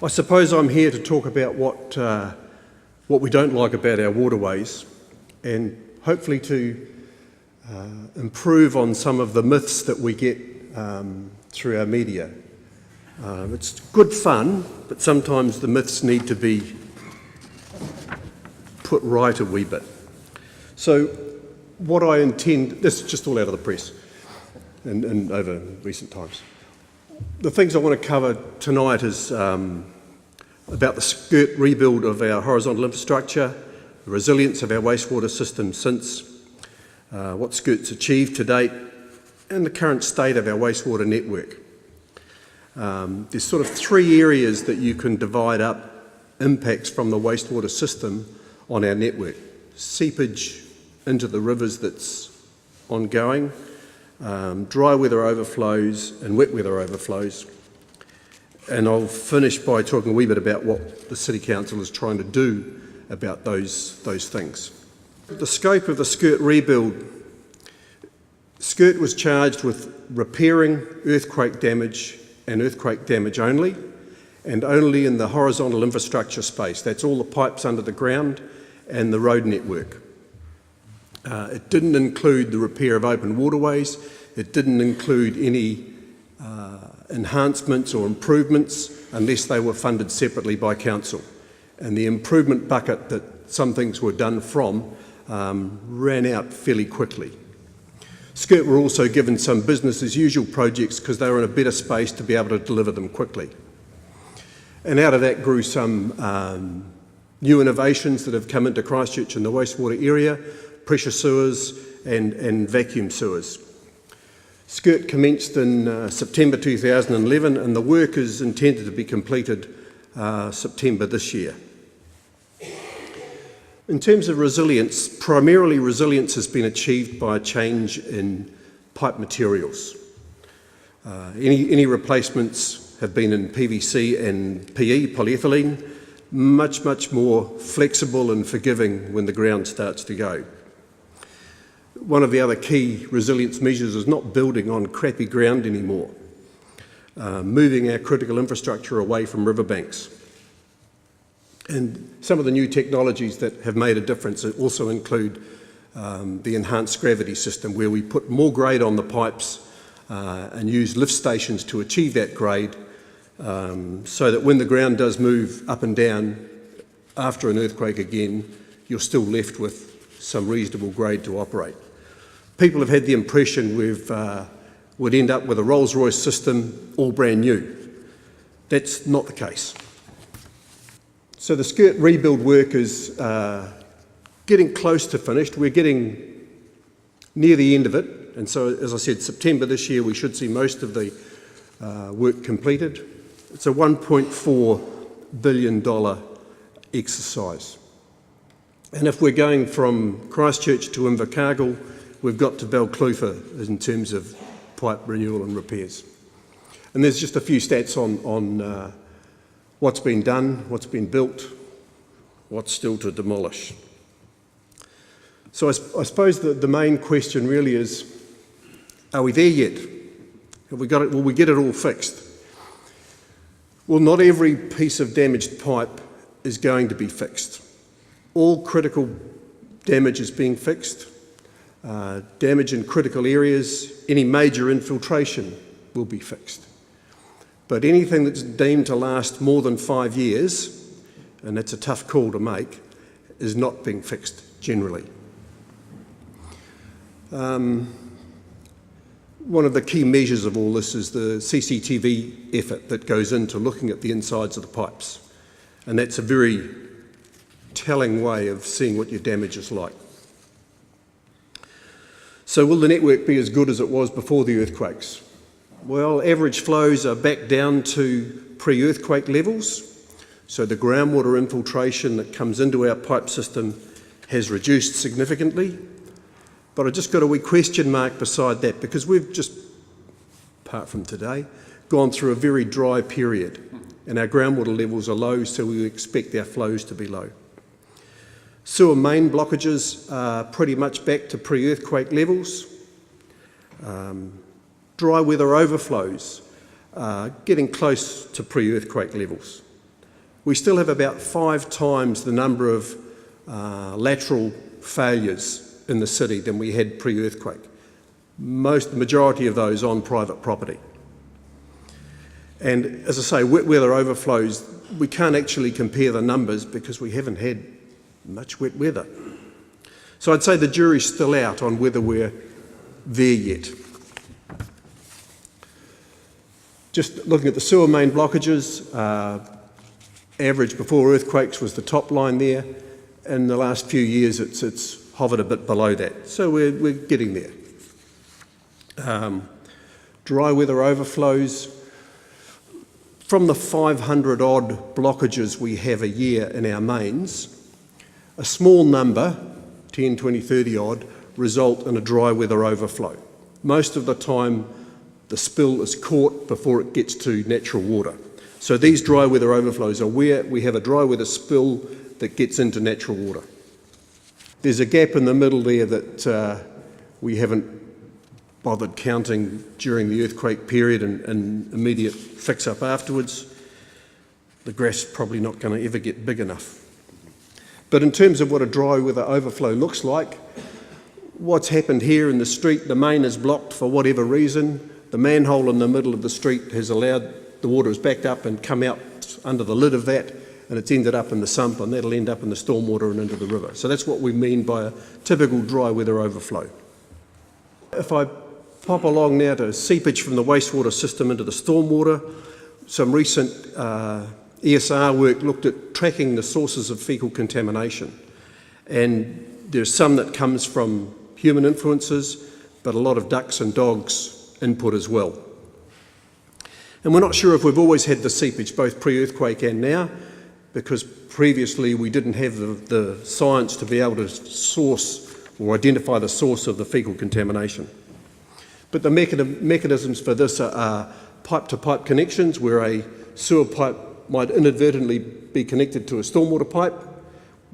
I suppose I'm here to talk about what we don't like about our waterways, and hopefully to improve on some of the myths that we get through our media. It's good fun, but sometimes the myths need to be put right a wee bit. So what I intend, this is just all out of the press and over recent times. The things I want to cover tonight is about the SCIRT rebuild of our horizontal infrastructure, the resilience of our wastewater system since, what SCIRT's achieved to date, and the current state of our wastewater network. There's sort of three areas that you can divide up impacts from the wastewater system on our network. Seepage into the rivers that's ongoing, dry weather overflows and wet weather overflows. And I'll finish by talking a wee bit about what the City Council is trying to do about those things. The scope of the SCIRT rebuild, SCIRT was charged with repairing earthquake damage and earthquake damage only, and only in the horizontal infrastructure space. That's all the pipes under the ground and the road network. It didn't include the repair of open waterways. It didn't include any enhancements or improvements unless they were funded separately by council. And the improvement bucket that some things were done from ran out fairly quickly. SCIRT were also given some business as usual projects because they were in a better space to be able to deliver them quickly. And out of that grew some new innovations that have come into Christchurch in the wastewater area, pressure sewers and vacuum sewers. SCIRT commenced in September 2011 and the work is intended to be completed September this year. In terms of resilience, primarily resilience has been achieved by a change in pipe materials. Any replacements have been in PVC and PE, polyethylene, much more flexible and forgiving when the ground starts to go. One of the other key resilience measures is not building on crappy ground anymore, moving our critical infrastructure away from riverbanks. And some of the new technologies that have made a difference also include the enhanced gravity system, where we put more grade on the pipes and use lift stations to achieve that grade, so that when the ground does move up and down after an earthquake again, you're still left with some reasonable grade to operate. People have had the impression we'd end up with a Rolls-Royce system all brand new. That's not the case. So the SCIRT rebuild work is getting close to finished. We're getting near the end of it. And so, as I said, September this year, we should see most of the work completed. It's a $1.4 billion exercise. And if we're going from Christchurch to Invercargill, we've got to Balclutha in terms of pipe renewal and repairs. And there's just a few stats on what's been done, what's been built, what's still to demolish. So I suppose the main question really is, are we there yet? Have we got it? Will we get it all fixed? Well, not every piece of damaged pipe is going to be fixed. All critical damage is being fixed. Damage in critical areas, any major infiltration will be fixed. But anything that's deemed to last more than 5 years, and that's a tough call to make, is not being fixed generally. One of the key measures of all this is the CCTV effort that goes into looking at the insides of the pipes. And that's a very telling way of seeing what your damage is like. So will the network be as good as it was before the earthquakes? Well, average flows are back down to pre-earthquake levels. So the groundwater infiltration that comes into our pipe system has reduced significantly. But I just got a wee question mark beside that, because we've just, apart from today, gone through a very dry period and our groundwater levels are low, so we expect our flows to be low. Sewer main blockages are pretty much back to pre-earthquake levels. Dry weather overflows are getting close to pre-earthquake levels. we still have about 5 times the number of lateral failures in the city than we had pre-earthquake. The majority of those on private property. And as I say, wet weather overflows, we can't actually compare the numbers because we haven't had much wet weather. So I'd say the jury's still out on whether we're there yet. Just looking at the sewer main blockages, average before earthquakes was the top line there. In the last few years, it's hovered a bit below that. So we're getting there. Dry weather overflows. From the 500 odd blockages we have a year in our mains, a small number, 10, 20, 30 odd, result in a dry weather overflow. Most of the time, the spill is caught before it gets to natural water. So these dry weather overflows are where we have a dry weather spill that gets into natural water. There's a gap in the middle there that we haven't bothered counting during the earthquake period and immediate fix-up afterwards. The graph's probably not going to ever get big enough. But in terms of what a dry weather overflow looks like, what's happened here in the street, the main is blocked for whatever reason. The manhole in the middle of the street has allowed the water has backed up and come out under the lid of that, and it's ended up in the sump, and that'll end up in the stormwater and into the river. So that's what we mean by a typical dry weather overflow. If I pop along now to seepage from the wastewater system into the stormwater, some recent ESR work looked at tracking the sources of fecal contamination. And there's some that comes from human influences, but a lot of ducks and dogs input as well. And we're not sure if we've always had the seepage, both pre-earthquake and now, because previously we didn't have the science to be able to source or identify the source of the fecal contamination. But the mechanisms for this are pipe-to-pipe connections, where a sewer pipe might inadvertently be connected to a stormwater pipe.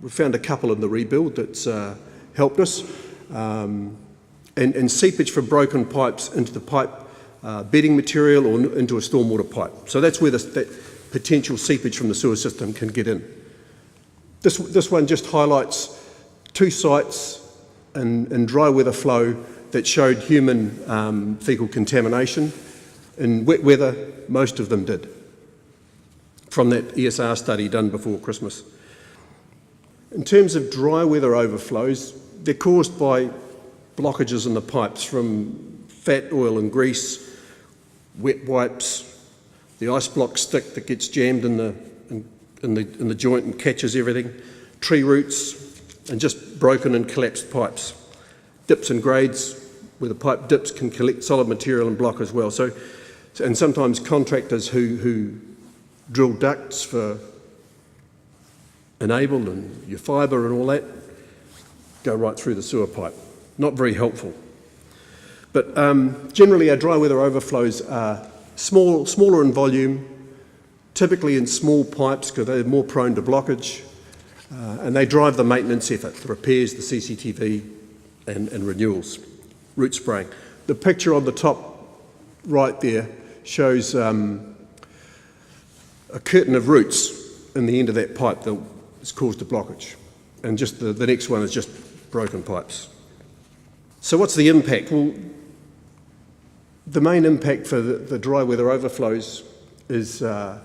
We found a couple in the rebuild that's helped us. And seepage from broken pipes into the pipe bedding material or into a stormwater pipe. So that's where that potential seepage from the sewer system can get in. This one just highlights 2 sites in dry weather flow that showed human fecal contamination. In wet weather, most of them did, from that ESR study done before Christmas. In terms of dry weather overflows, they're caused by blockages in the pipes from fat, oil and grease, wet wipes, the ice block stick that gets jammed in the joint and catches everything, tree roots, and just broken and collapsed pipes. Dips and grades, where the pipe dips, can collect solid material and block as well. And sometimes contractors who drill ducts for Enable and your fibre and all that go right through the sewer pipe. Not very helpful. But generally our dry weather overflows are smaller in volume, typically in small pipes because they're more prone to blockage, and they drive the maintenance effort, the repairs, the CCTV and renewals, root spraying. The picture on the top right there shows a curtain of roots in the end of that pipe that has caused a blockage, and just the next one is just broken pipes. So what's the impact? Well, the main impact for the dry weather overflows is the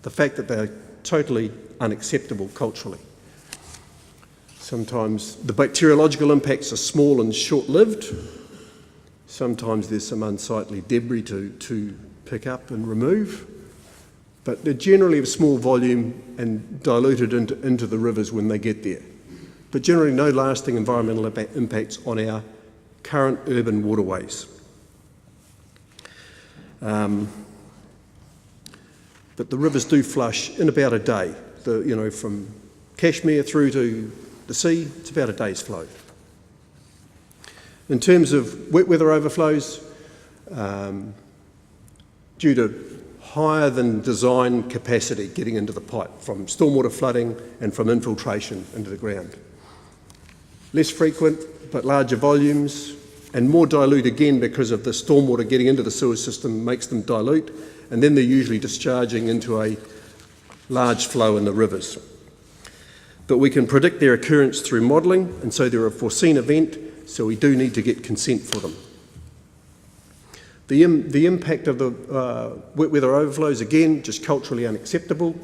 fact that they're totally unacceptable culturally. Sometimes the bacteriological impacts are small and short-lived. Sometimes there's some unsightly debris to pick up and remove. But they're generally of small volume and diluted into the rivers when they get there. But generally no lasting environmental impacts on our current urban waterways. But the rivers do flush in about a day. From Cashmere through to the sea, it's about a day's flow. In terms of wet weather overflows, due to higher than design capacity getting into the pipe from stormwater flooding and from infiltration into the ground. Less frequent, but larger volumes, and more dilute again because of the stormwater getting into the sewer system makes them dilute, and then they're usually discharging into a large flow in the rivers. But we can predict their occurrence through modelling, and so they're a foreseen event, so we do need to get consent for them. The impact of the wet weather overflows, again, just culturally unacceptable.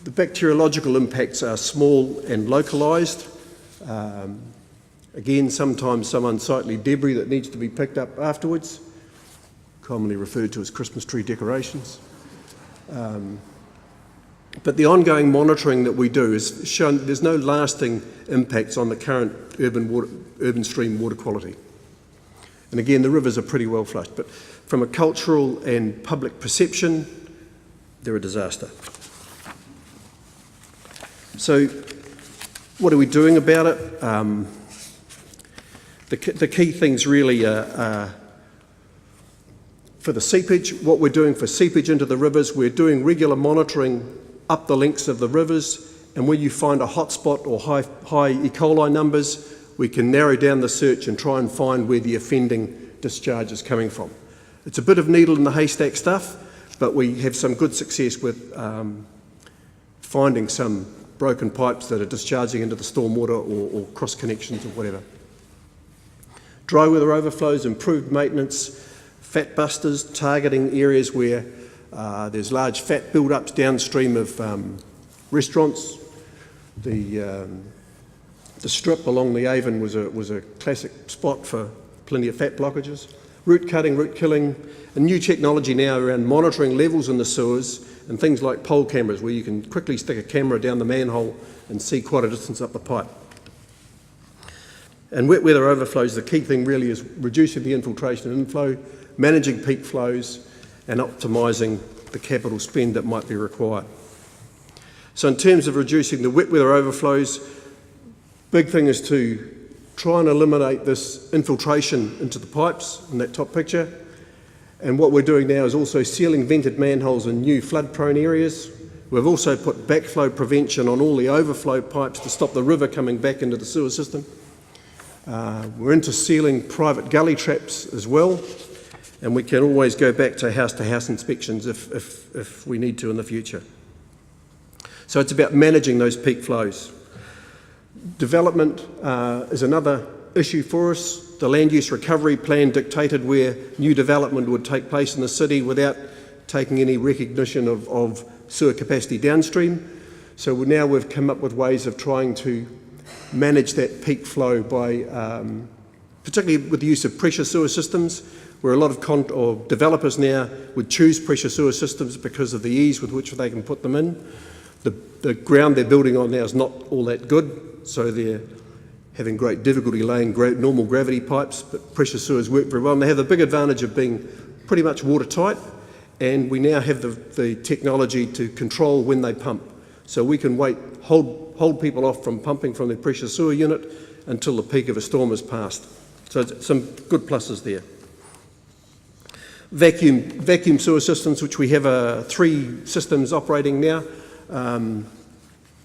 The bacteriological impacts are small and localised. Again, sometimes some unsightly debris that needs to be picked up afterwards, commonly referred to as Christmas tree decorations. But the ongoing monitoring that we do has shown that there's no lasting impacts on the current urban stream water quality. And again, the rivers are pretty well flushed, but from a cultural and public perception, they're a disaster. So what are we doing about it? The key things really are for the seepage. What we're doing for seepage into the rivers, we're doing regular monitoring up the lengths of the rivers, and when you find a hotspot or high E. coli numbers, we can narrow down the search and try and find where the offending discharge is coming from. It's a bit of needle in the haystack stuff, but we have some good success with finding some broken pipes that are discharging into the stormwater or cross connections or whatever. Dry weather overflows, improved maintenance, fat busters, targeting areas where there's large fat build-ups downstream of restaurants. The strip along the Avon was a classic spot for plenty of fat blockages. Root cutting, root killing, and new technology now around monitoring levels in the sewers and things like pole cameras where you can quickly stick a camera down the manhole and see quite a distance up the pipe. And wet weather overflows, the key thing really is reducing the infiltration and inflow, managing peak flows, and optimising the capital spend that might be required. So in terms of reducing the wet weather overflows, big thing is to try and eliminate this infiltration into the pipes in that top picture. And what we're doing now is also sealing vented manholes in new flood-prone areas. We've also put backflow prevention on all the overflow pipes to stop the river coming back into the sewer system. We're into sealing private gully traps as well, and we can always go back to house inspections if we need to in the future. So it's about managing those peak flows. Development is another issue for us. The land use recovery plan dictated where new development would take place in the city without taking any recognition of sewer capacity downstream. So now we've come up with ways of trying to manage that peak flow by, particularly with the use of pressure sewer systems, where a lot of developers now would choose pressure sewer systems because of the ease with which they can put them in. The ground they're building on now is not all that good, so they're having great difficulty laying normal gravity pipes, but pressure sewers work very well, and they have the big advantage of being pretty much watertight, and we now have the technology to control when they pump. So we can hold people off from pumping from their pressure sewer unit until the peak of a storm has passed. So some good pluses there. Vacuum sewer systems, which we have 3 systems operating now,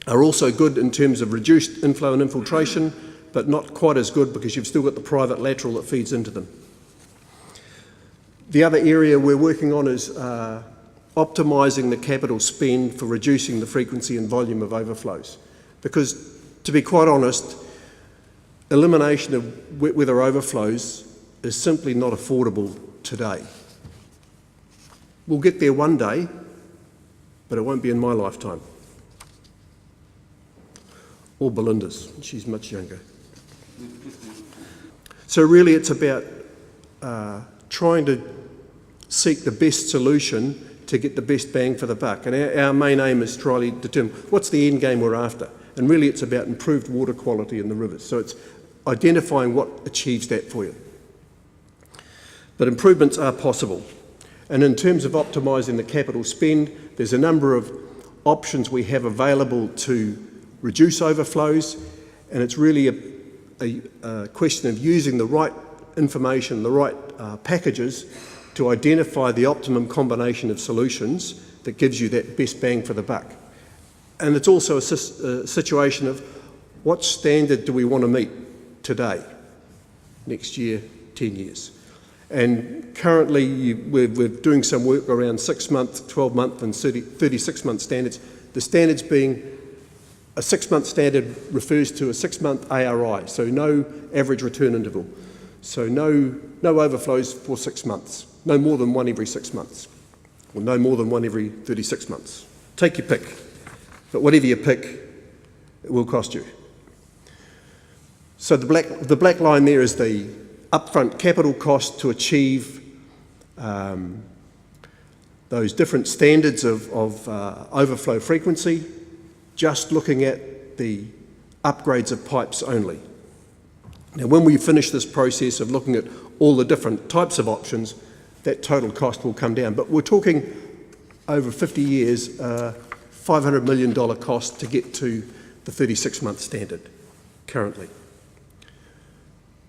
are also good in terms of reduced inflow and infiltration, but not quite as good because you've still got the private lateral that feeds into them. The other area we're working on is optimising the capital spend for reducing the frequency and volume of overflows. Because, to be quite honest, elimination of wet weather overflows is simply not affordable today. We'll get there one day, but it won't be in my lifetime. Or Belinda's, she's much younger. So really it's about trying to seek the best solution to get the best bang for the buck. And our main aim is to try to determine what's the end game we're after. And really it's about improved water quality in the rivers. So it's identifying what achieves that for you. But improvements are possible. And in terms of optimising the capital spend, there's a number of options we have available to reduce overflows, and it's really a question of using the right information, the right packages to identify the optimum combination of solutions that gives you that best bang for the buck. And it's also a situation of what standard do we want to meet today, next year, 10 years. And currently we're doing some work around 6-month, 12-month and 36-month standards. The standards being a 6-month standard refers to a 6-month ARI, so no average return interval. So no overflows for 6 months, no more than one every 6 months, or no more than one every 36 months. Take your pick, but whatever you pick, it will cost you. So the black line there is the upfront capital cost to achieve those different standards of overflow frequency, just looking at the upgrades of pipes only. Now, when we finish this process of looking at all the different types of options, that total cost will come down. But we're talking over 50 years, $500 million cost to get to the 36-month standard currently.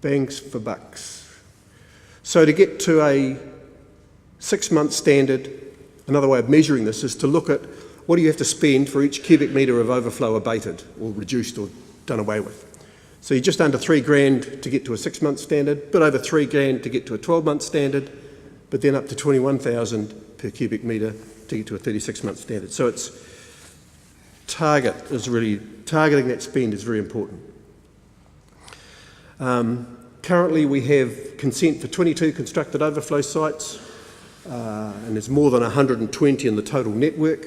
Bangs for bucks. So to get to a 6-month standard, another way of measuring this is to look at what do you have to spend for each cubic metre of overflow abated or reduced or done away with. So you're just under $3,000 to get to a 6-month standard, but over $3,000 to get to a 12-month standard, but then up to $21,000 per cubic metre to get to a 36-month standard. So it's targeting that spend is very important. Currently we have consent for 22 constructed overflow sites, and there's more than 120 in the total network.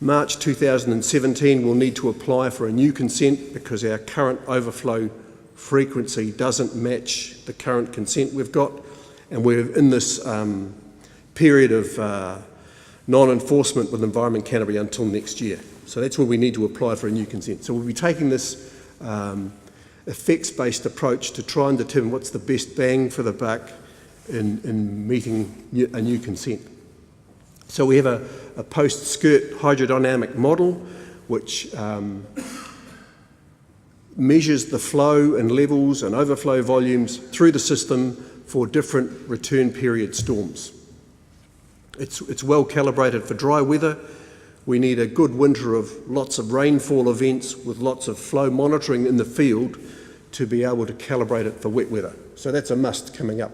March 2017 we'll need to apply for a new consent because our current overflow frequency doesn't match the current consent we've got, and we're in this period of non-enforcement with Environment Canterbury until next year. So that's where we need to apply for a new consent. So we'll be taking this effects-based approach to try and determine what's the best bang for the buck in meeting a new consent. So we have a post-SCIRT hydrodynamic model which measures the flow and levels and overflow volumes through the system for different return period storms. It's well calibrated for dry weather. We need a good winter of lots of rainfall events with lots of flow monitoring in the field to be able to calibrate it for wet weather. So that's a must coming up.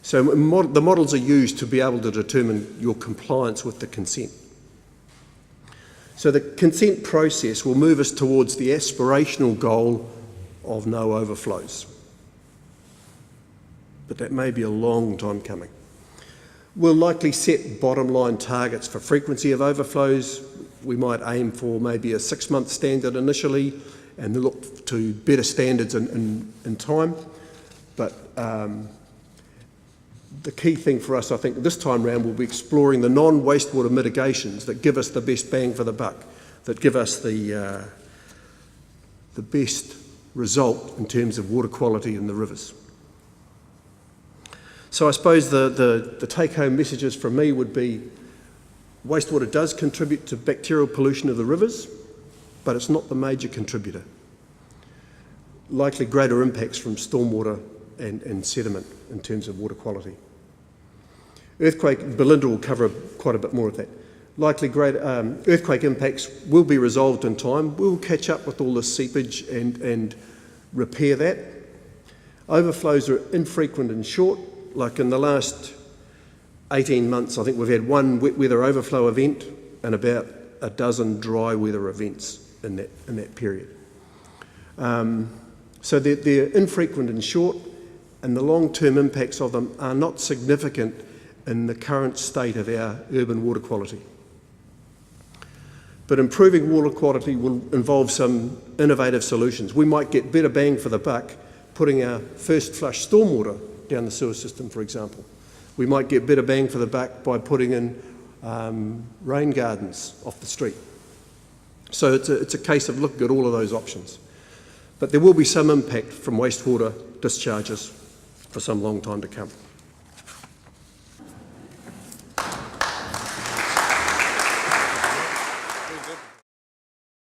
So the models are used to be able to determine your compliance with the consent. So the consent process will move us towards the aspirational goal of no overflows. But that may be a long time coming. We'll likely set bottom line targets for frequency of overflows. We might aim for maybe a 6-month standard initially and look to better standards in time. But the key thing for us, I think, this time round will be exploring the non-wastewater mitigations that give us the best bang for the buck, that give us the best result in terms of water quality in the rivers. So I suppose the take-home messages from me would be wastewater does contribute to bacterial pollution of the rivers, but it's not the major contributor. Likely greater impacts from stormwater and sediment in terms of water quality. Earthquake, Belinda will cover quite a bit more of that. Likely greater earthquake impacts will be resolved in time. We'll catch up with all the seepage and repair that. Overflows are infrequent and short. Like in the last 18 months, I think we've had one wet weather overflow event and about a dozen dry weather events in that period. So they're infrequent and short, and the long-term impacts of them are not significant in the current state of our urban water quality. But improving water quality will involve some innovative solutions. We might get better bang for the buck putting our first flush stormwater down the sewer system, for example. We might get better bang for the buck by putting in rain gardens off the street. So it's a case of looking at all of those options. But there will be some impact from wastewater discharges for some long time to come.